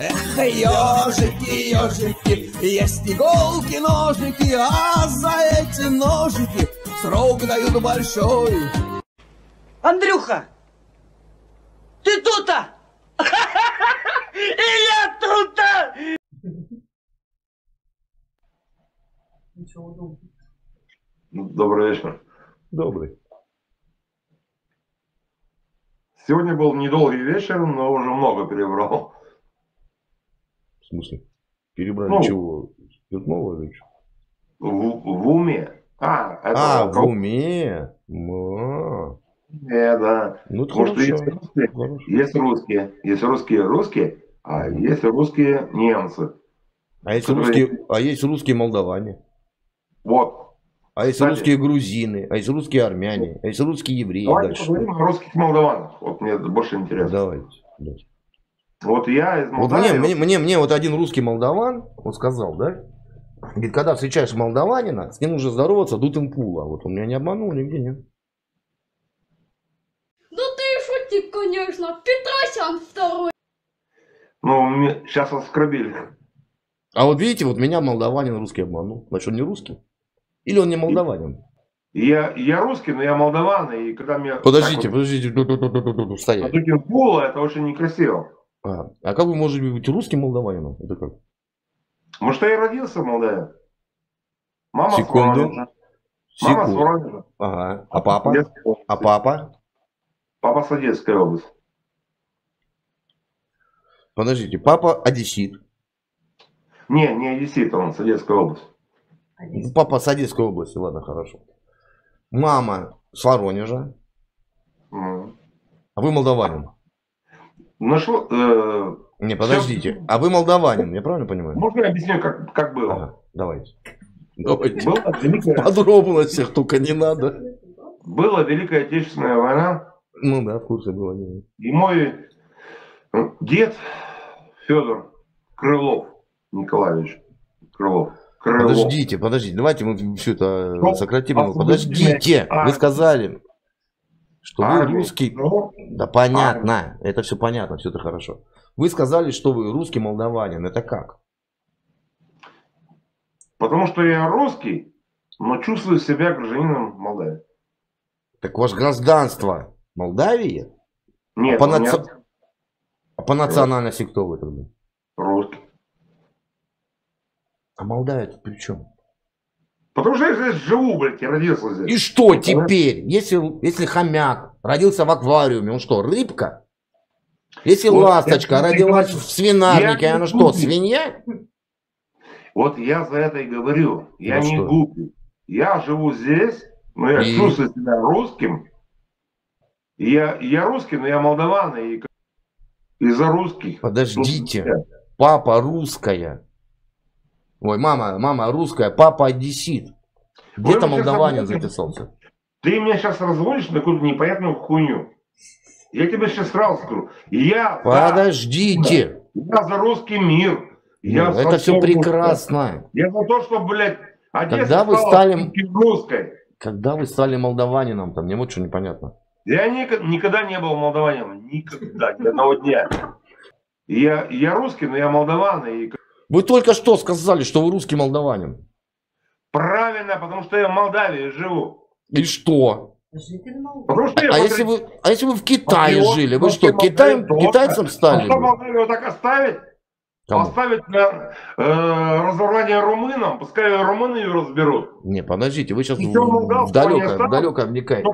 Эх, ежики, ежики, есть иголки, ножники, а за эти ножики срок дают большой. Андрюха, ты тут-то? И я тут-то! Добрый вечер. Добрый. Сегодня был недолгий вечер, но уже много перебрал. В смысле? Перебрали чего? Спиртного или что? В уме. В уме? Да. Ну, это Потому что хорошо. есть русские, а есть русские немцы. А есть русские молдаване. Вот. А есть русские грузины, а есть русские армяне, а есть русские евреи. Давайте поговорим о русских молдаванах. Вот мне больше интересно. Давайте. Вот я из Молдавии. Мне вот один русский молдаван, он сказал, да? Говорит, когда встречаешь молдаванина, с ним нужно здороваться дутым пула. Вот он меня не обманул, нигде нет. Да ты шутник, конечно. Петросян второй. Ну, сейчас оскорбили. А вот видите, вот меня молдаванин русский обманул. Значит, он не русский? Или он не молдаванин? Я русский, но я молдаван, и когда мне... Подождите, стоять. Дутым пула, это очень некрасиво. А как вы можете быть русским молдаванином? Это как? Может, я и родился в Молдавии. Мама Секунду. Мама с Воронежа. Ага. А папа? А папа? Папа с Одесской области. Подождите, папа одессит. Не одессит, он с Одесской области. Папа с Одесской области, ладно, хорошо. Мама с Воронежа. А вы молдаванин? Не, подождите. А вы молдаванин, я правильно понимаю? Можно я объясню, как было? Ага, давайте. В подробностях только не надо. Была Великая Отечественная война. Ну да, в курсе было. И мой дед Федор Крылов Николаевич. Крылов. Подождите, давайте мы все это сократим. Подождите, вы сказали, что вы русский. Да понятно, это все понятно, все это хорошо. Вы сказали, что вы русский молдаванин, это как? Потому что я русский, но чувствую себя гражданином Молдавии. Так ваше гражданство Молдавии? Нет, а по национальности кто вы тогда? Русский. А Молдавия тут при чем? Потому что я здесь живу, блядь, я родился здесь. И что теперь? Если хомяк родился в аквариуме, он что, рыбка? Если ласточка родилась в свинарнике, она что, свинья? Вот я за это и говорю. Я не глупый. Я живу здесь, но я чувствую себя русским. Я русский, но я молдаван, и из-за русских. Подождите, папа русская. Ой, мама русская, папа одессит. Где-то молдаванин записался. Ты меня сейчас разводишь на какую-то непонятную хуйню. Я тебе сейчас сразу скажу. Подождите. Я за русский мир. Это все прекрасно. Я за то, что, блядь, Одесса стала русской. Когда вы стали молдаванином, там мне вот что непонятно. Я никогда не был молдаванином. Никогда, ни одного дня. Я русский, но я молдаван. Вы только что сказали, что вы русский молдаванин. Правильно, потому что я в Молдавии живу. И что? Потому что если вы в Китае жили, вы что, китайцам стали? А что, Молдавию так оставить? Кому? Оставить на разорвание румынам, пускай румыны ее разберут. Не, подождите, вы сейчас в далеко вникаете.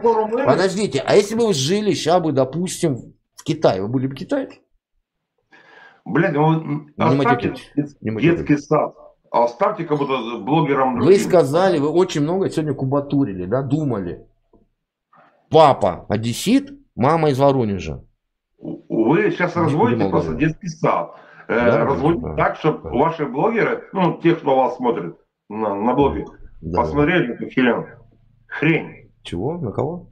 Подождите, а если бы вы жили сейчас бы, допустим, в Китае, вы были бы китайцы? Блядь, оставьте детский сад. Оставьте как будто блогером. Вы сказали, вы очень много сегодня кубатурили, да, думали. Папа одессит, мама из Воронежа. Вы сейчас разводите просто детский сад. Разводите так, чтобы ваши блогеры, ну, те, кто вас смотрит на блоге, посмотрели эту хрень. Чего? На кого?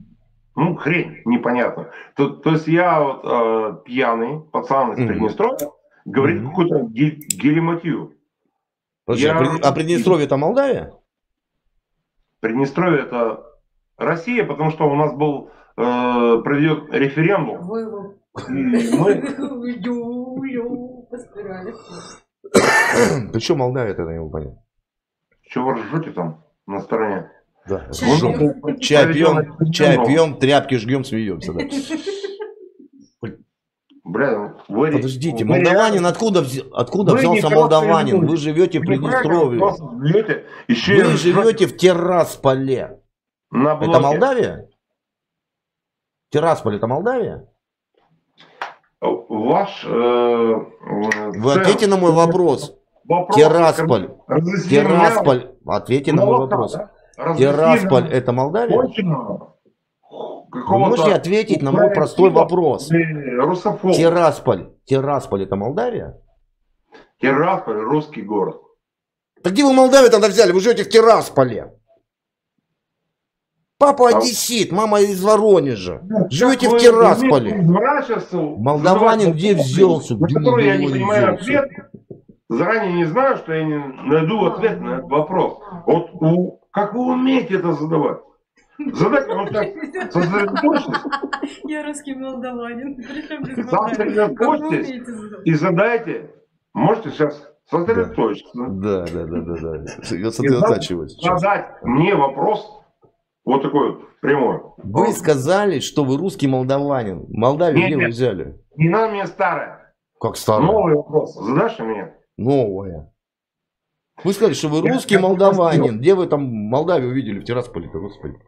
Ну, хрень, непонятно. То есть я вот пьяный пацан из Приднестровья, говорит какую-то гелематью. А Приднестровье это Молдавия? Приднестровье это Россия, потому что у нас был проведен референдум. И мы Ты что, Молдавия тогда, не могу понять? Чего вы ржете там на стороне? Да. Чай пьем, тряпки жгем, смеемся. Да. Бля, вы, подождите, молдаванин, откуда взялся молдаванин? Вы живете в Приднестровье. Вы живете в Тирасполе. Это Молдавия? Тирасполь это Молдавия? Ваш... Вы ответьте на мой вопрос. Тирасполь. Тирасполь. Ответьте на мой вопрос. Тирасполь это Молдавия? Вы можете ответить на мой простой вопрос. Тирасполь. Тирасполь это Молдавия? Тирасполь русский город. Так где вы Молдавию тогда взяли? Вы живете в Тирасполе. Папа одессит, мама из Воронежа. Живете в Тирасполе. Молдаванин где взялся? Который я не понимаю ответ. Заранее не знаю, что я не найду ответ на этот вопрос. Вот как вы умеете это задавать? Задайте вот так, сосредоточьтесь. Я русский молдаванин. Сосредоточьтесь и задайте. Можете сейчас сосредоточиться. Да. Я сосредотачиваюсь. Задать мне вопрос вот такой вот прямой. Вы сказали, что вы русский молдаванин. Молдавию где вы взяли? Не надо мне старое. Как старое? Новый вопрос. Задашь мне? Новое. Вы сказали, что вы русский молдаванин. Где вы там Молдавию увидели в Тирасполе-то, господи?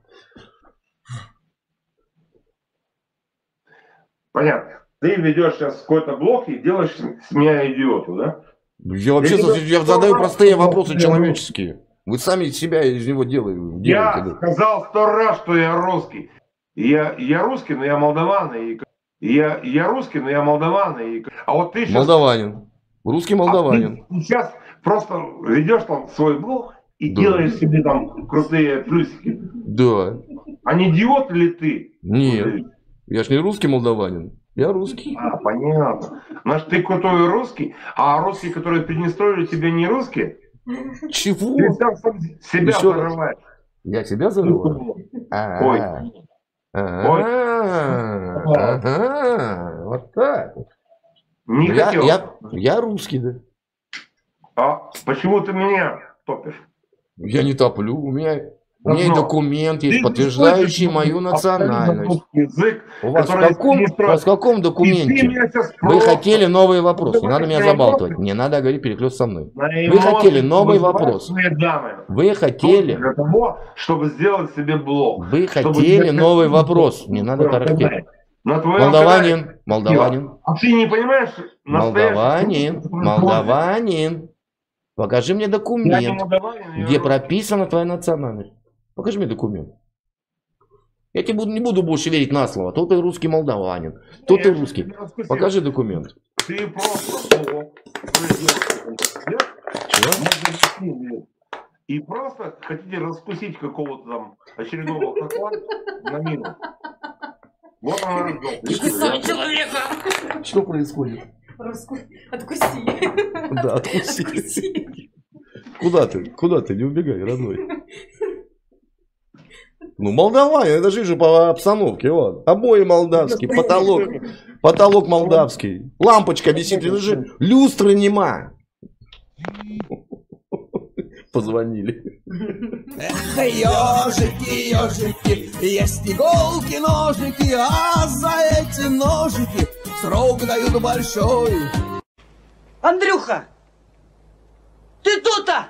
Понятно. Ты ведешь сейчас какой-то блог и делаешь с меня идиоту, да? Я вообще задаю простые вопросы человеческие. Вы сами себя из него делаете. Я сказал 100 раз, что я русский. Я русский, но я молдаван. Я русский, но я молдаван. А вот ты сейчас... Молдаванин. Русский молдаванин. Ты сейчас просто ведешь там свой блог и делаешь себе там крутые плюсики. Да. А не идиот ли ты? Нет. Я ж не русский молдаванин. Я русский. А, понятно. Значит, ты крутой русский, а русские, которые в Приднестровье, тебе не русские? Чего? Ты сам себя зарываешь. Я тебя зарываю? Ой. Вот так. Не хотел. Я русский, да. А почему ты меня топишь? Я не топлю. У меня есть документ, есть подтверждающий мою национальность. У вас в каком документе? Вы хотели новый вопрос. Не надо меня забалтывать. Не надо говорить перекрест со мной. Вы хотели новый вопрос. Вы хотели... Для того, чтобы сделать себе блог. Вы хотели новый вопрос. Не надо тарахтеть. Молдаванин. А ты не понимаешь? Молдаванин. Покажи мне документ, где прописана твоя национальность. Покажи мне документ. Я тебе не буду больше верить на слово. То ты русский молдаванин, то ты русский. Покажи документ. Ты просто... Чего? И просто хотите раскусить какого-то там очередного хохла на мину. Вот она раздался. Человека! Что происходит? Откуси. Да, откуси. Куда ты? Не убегай, родной. Ну, молдаванин, это же вижу по обстановке, вот. Обои молдавские, потолок молдавский. Лампочка висит, это же люстры нема. Позвонили. Эх, ежики, ежики, есть иголки, ножики, а за эти ножики срок дают большой. Андрюха, ты тут-то?